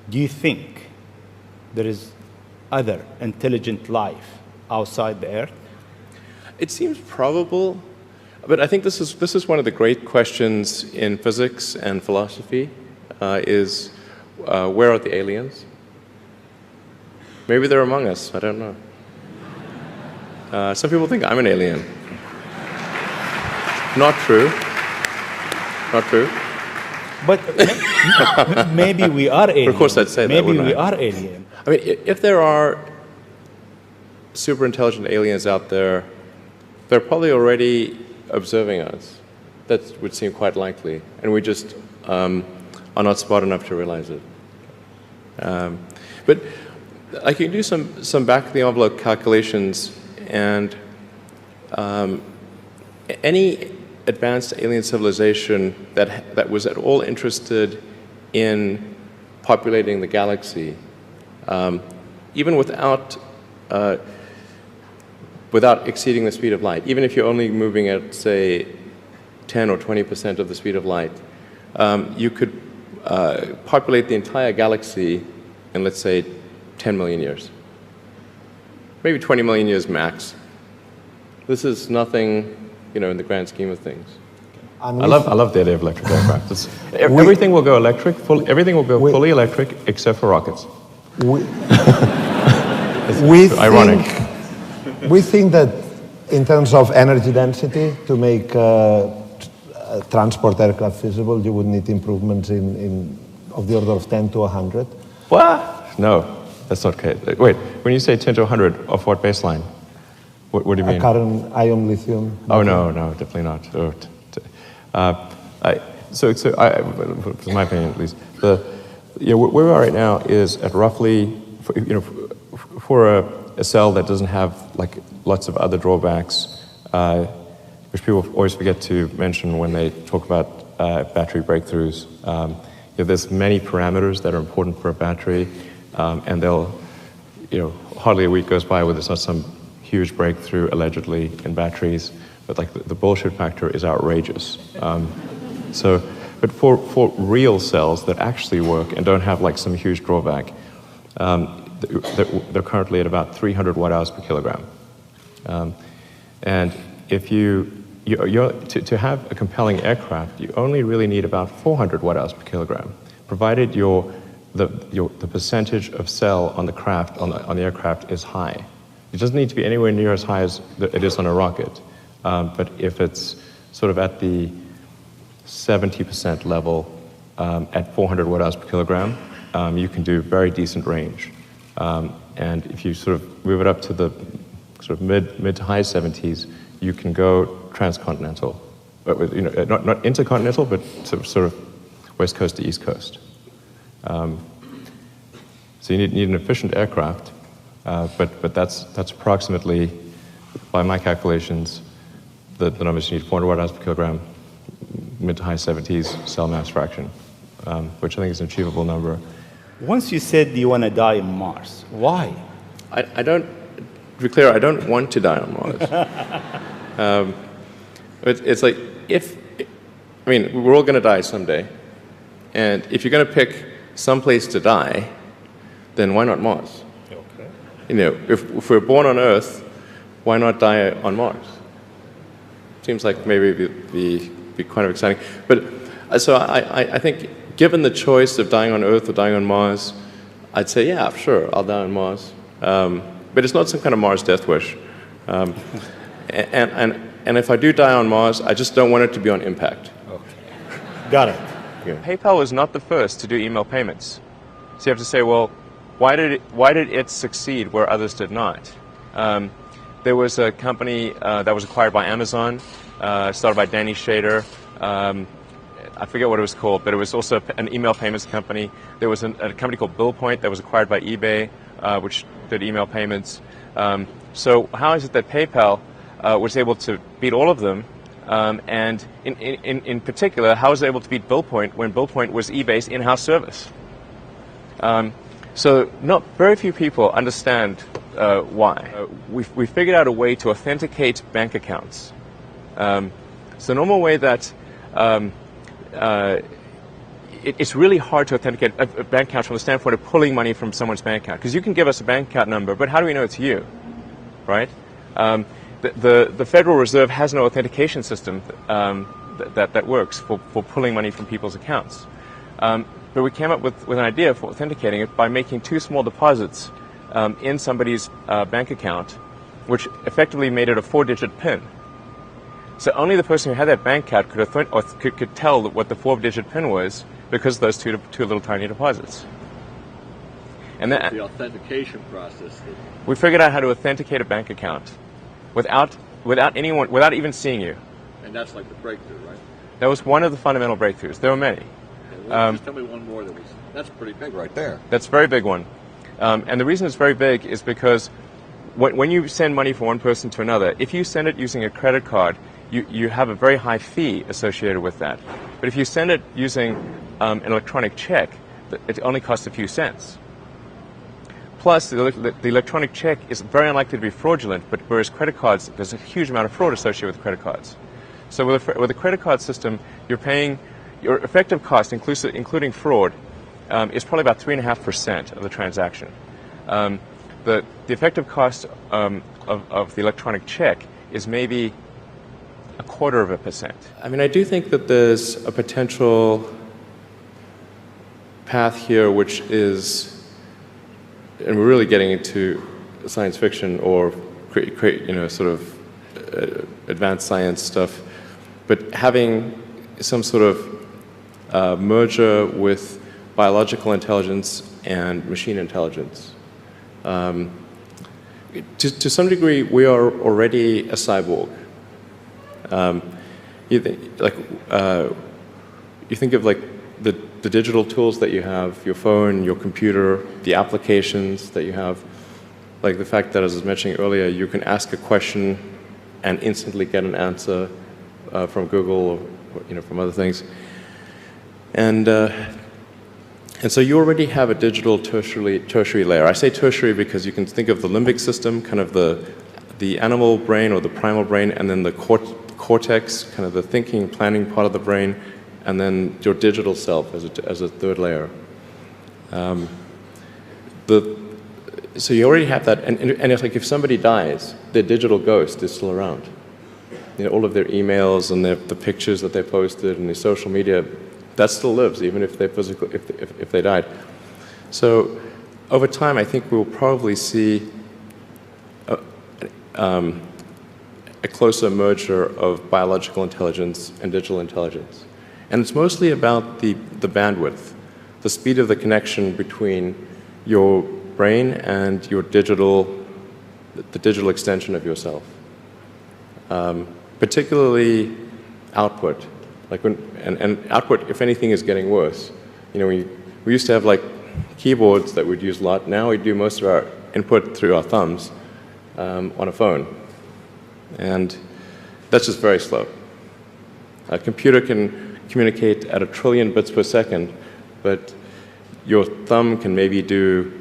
Do you think there is other intelligent life outside the Earth? It seems probable, but I think this is one of the great questions in physics and philosophy, is where are the aliens? Maybe they're among us, I don't know. Some people think I'm an alien. Not true. Not true. But maybe we are alien. Of course I'd say that, maybe wouldn't we I? are alien. I mean, if there are super intelligent aliens out there, they're probably already observing us. That would seem quite likely, and we just are not smart enough to realize it. But I can do some back-of-the-envelope calculations, and any advanced alien civilization that was at all interested in populating the galaxy, even without exceeding the speed of light, even if you're only moving at, say, 10 or 20% of the speed of light, you could populate the entire galaxy in, let's say, 10 million years. Maybe 20 million years max. This is nothing, in the grand scheme of things. I love the idea of electric aircraft. Everything will go electric. Everything will go fully electric except for rockets. Ironic. We think that in terms of energy density, to make transport aircraft feasible, you would need improvements of the order of 10 to 100. What? No, that's not okay. Wait, when you say 10 to 100, of what baseline? What do you mean? Current ion lithium. Oh, no, definitely not. In my opinion at least, where we are right now is at roughly, for a cell that doesn't have lots of other drawbacks, which people always forget to mention when they talk about battery breakthroughs. There's many parameters that are important for a battery, and hardly a week goes by where there's not some huge breakthrough allegedly in batteries, but the bullshit factor is outrageous. But for real cells that actually work and don't have some huge drawback, they're currently at about 300 watt-hours per kilogram. And if to have a compelling aircraft, you only really need about 400 watt-hours per kilogram, provided the percentage of cell on the aircraft is high. It doesn't need to be anywhere near as high as it is on a rocket, but if it's sort of at the 70% level at 400 watt-hours per kilogram, you can do very decent range. And if you sort of move it up to the sort of mid to high 70s, you can go transcontinental, but not intercontinental, but sort of west coast to east coast. So you need an efficient aircraft, but that's approximately, by my calculations, the numbers you need: 400 watt-hours per kilogram, mid to high 70s cell mass fraction, which I think is an achievable number. Once you said you want to die on Mars, why? I don't, to be clear, I don't want to die on Mars. It's like, we're all going to die someday. And if you're going to pick some place to die, then why not Mars? Okay. If we're born on Earth, why not die on Mars? Seems like maybe it'd be kind of exciting. But so I think, given the choice of dying on Earth or dying on Mars, I'd say, yeah, sure, I'll die on Mars. But it's not some kind of Mars death wish. And if I do die on Mars, I just don't want it to be on impact. Okay. Got it. Yeah. PayPal was not the first to do email payments. So you have to say, well, why did it succeed where others did not? There was a company that was acquired by Amazon, started by Danny Shader. I forget what it was called, but it was also an email payments company. There was a company called BillPoint that was acquired by eBay, which did email payments. So how is it that PayPal was able to beat all of them? And in particular, how was it able to beat BillPoint when BillPoint was eBay's in-house service? So not very few people understand why. We figured out a way to authenticate bank accounts. So the normal way that it's really hard to authenticate a bank account from the standpoint of pulling money from someone's bank account, because you can give us a bank account number, but how do we know it's you, right? The Federal Reserve has no authentication system that works for pulling money from people's accounts. But we came up with an idea for authenticating it by making 2 small deposits in somebody's bank account, which effectively made it a 4-digit PIN. So only the person who had that bank account could tell what the 4-digit PIN was because of those two little tiny deposits. And that the authentication process. We figured out how to authenticate a bank account without even seeing you. And that's like the breakthrough, right? That was one of the fundamental breakthroughs. There were many. Okay, well, just tell me one more that's pretty big right there. That's a very big one. And the reason it's very big is because when you send money from one person to another, if you send it using a credit card, you have a very high fee associated with that. But if you send it using an electronic check, it only costs a few cents. Plus, the electronic check is very unlikely to be fraudulent, but whereas credit cards, there's a huge amount of fraud associated with credit cards. So with a credit card system, you're paying, your effective cost, including fraud, is probably about 3.5% of the transaction. The effective cost of the electronic check is maybe 0.25%. I mean, I do think that there's a potential path here which is, and we're really getting into science fiction or sort of advanced science stuff, but having some sort of merger with biological intelligence and machine intelligence. To some degree, we are already a cyborg. You think of like the digital tools that you have, your phone, your computer, the applications that you have, like the fact that, as I was mentioning earlier, you can ask a question and instantly get an answer from Google or from other things. And so you already have a digital tertiary layer. I say tertiary because you can think of the limbic system, kind of the animal brain or the primal brain, and then the cortex, kind of the thinking, planning part of the brain, and then your digital self as a third layer. So you already have that, and it's like if somebody dies, their digital ghost is still around. All of their emails and the pictures that they posted and the social media, that still lives, even if they died. So over time, I think we'll probably see a closer merger of biological intelligence and digital intelligence. And it's mostly about the bandwidth, the speed of the connection between your brain and the digital extension of yourself. Particularly output. And output, if anything, is getting worse. We used to have like keyboards that we'd use a lot. Now we do most of our input through our thumbs on a phone. And that's just very slow. A computer can communicate at 1 trillion bits per second, but your thumb can maybe do,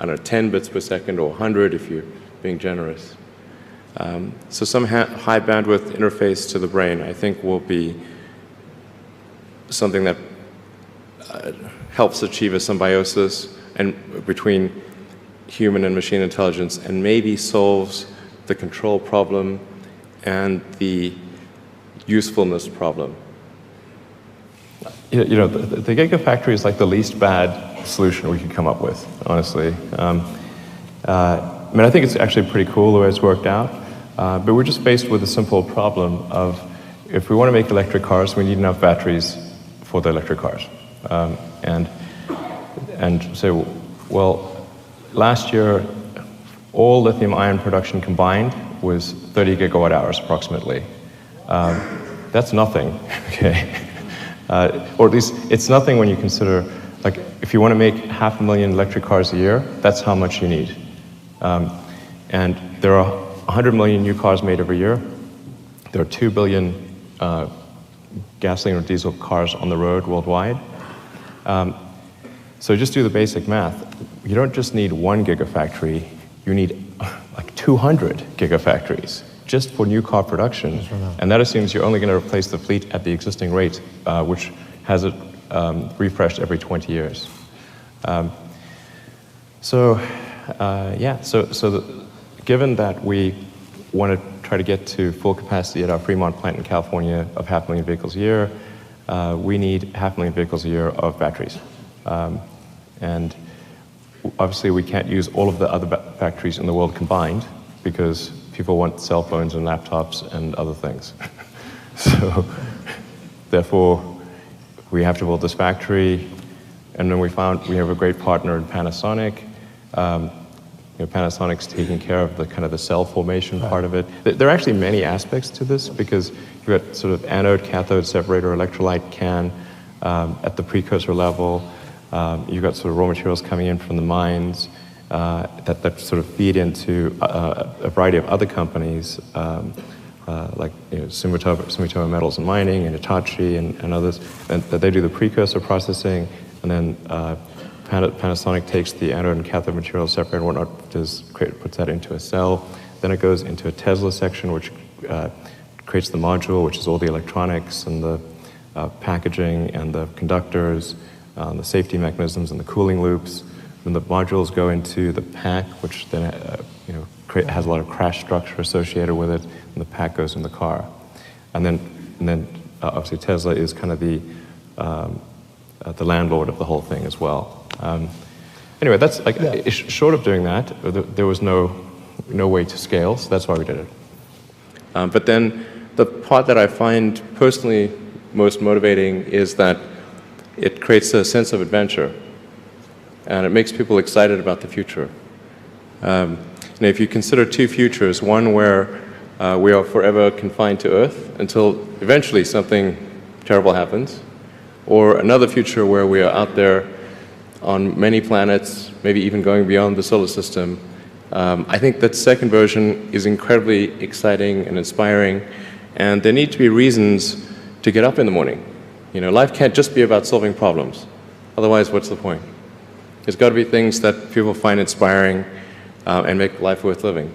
10 bits per second or 100 if you're being generous. So some high bandwidth interface to the brain, I think, will be something that helps achieve a symbiosis between human and machine intelligence, and maybe solves the control problem and the usefulness problem. The Gigafactory is like the least bad solution we could come up with, honestly. I think it's actually pretty cool the way it's worked out, but we're just faced with a simple problem of, if we want to make electric cars, we need enough batteries for the electric cars. And say, well, last year, all lithium-ion production combined was 30 gigawatt hours approximately. That's nothing, okay? Or at least it's nothing when you consider, like, if you want to make 500,000 electric cars a year, that's how much you need. And there are 100 million new cars made every year. There are 2 billion gasoline or diesel cars on the road worldwide. So just do the basic math. You don't just need 1 gigafactory, you need like 200 gigafactories just for new car production. And that assumes you're only going to replace the fleet at the existing rate, which has a refreshed every 20 years. So given that we want to try to get to full capacity at our Fremont plant in California of 500,000 vehicles a year, we need 500,000 vehicles a year of batteries. And obviously we can't use all of the other factories in the world combined because people want cell phones and laptops and other things. So therefore, we have to build this factory. And then we found we have a great partner in Panasonic. Panasonic's taking care of the kind of the cell formation part of it. There are actually many aspects to this because you've got sort of anode, cathode, separator, electrolyte can at the precursor level. You've got sort of raw materials coming in from the mines that sort of feed into a variety of other companies like Sumitomo Metals and Mining and Hitachi and others, and that they do the precursor processing, and then Panasonic takes the anode and cathode material separator and whatnot, puts that into a cell. Then it goes into a Tesla section, which creates the module, which is all the electronics and the packaging and the conductors, the safety mechanisms and the cooling loops. Then the modules go into the pack, which then has a lot of crash structure associated with it, and the pack goes in the car. And then obviously Tesla is kind of the landlord of the whole thing as well. Anyway, that's like short of doing that, there was no way to scale, so that's why we did it. But then the part that I find personally most motivating is that it creates a sense of adventure, and it makes people excited about the future. If you consider two futures, one where we are forever confined to Earth until eventually something terrible happens, or another future where we are out there on many planets, maybe even going beyond the solar system, I think that second version is incredibly exciting and inspiring, and there need to be reasons to get up in the morning. Life can't just be about solving problems. Otherwise, what's the point? There's got to be things that people find inspiring and make life worth living.